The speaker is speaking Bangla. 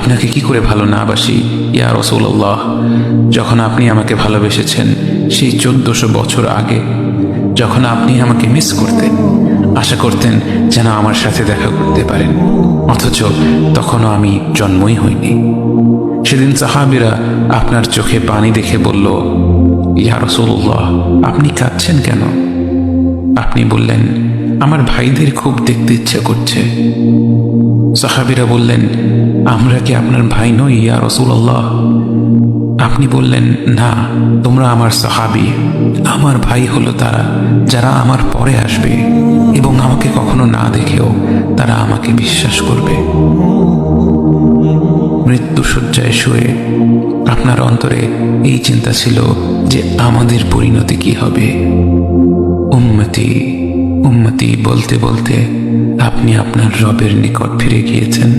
আপনাকে কি করে ভালো না বাসি ইয়া রাসূলুল্লাহ। যখন আপনি আমাকে ভালোবেসেছেন সেই 1400 বছর আগে, যখন আপনি আমাকে মিস করতেন, আশা করতেন যেন আমার সাথে দেখা করতে পারেন, অথচ তখনও আমি জন্মই হইনি। সেদিন সাহাবীরা আপনার চোখে পানি দেখে বলল, ইয়া রাসূলুল্লাহ, আপনি কাঁদছেন কেন? আপনি বললেন, আমার ভাইদের খুব দেখতে ইচ্ছে করছে। সাহাবীরা বললেন, আমরা কি আপনার ভাই নই ইয়া রাসূলুল্লাহ? আপনি বললেন, না, তোমরা আমার সাহাবী। আমার ভাই হলো তারা যারা আমার পরে আসবে এবং আমাকে কখনো না দেখেও তারা আমাকে বিশ্বাস করবে। মৃত্যু শয্যায় শুয়ে আপনার অন্তরে এই চিন্তা ছিল যে আমাদের পরিণতি কি হবে। উম্মতি উম্মতি বলতে বলতে আপনি আপনার রবের নিকট ফিরে গিয়েছেন।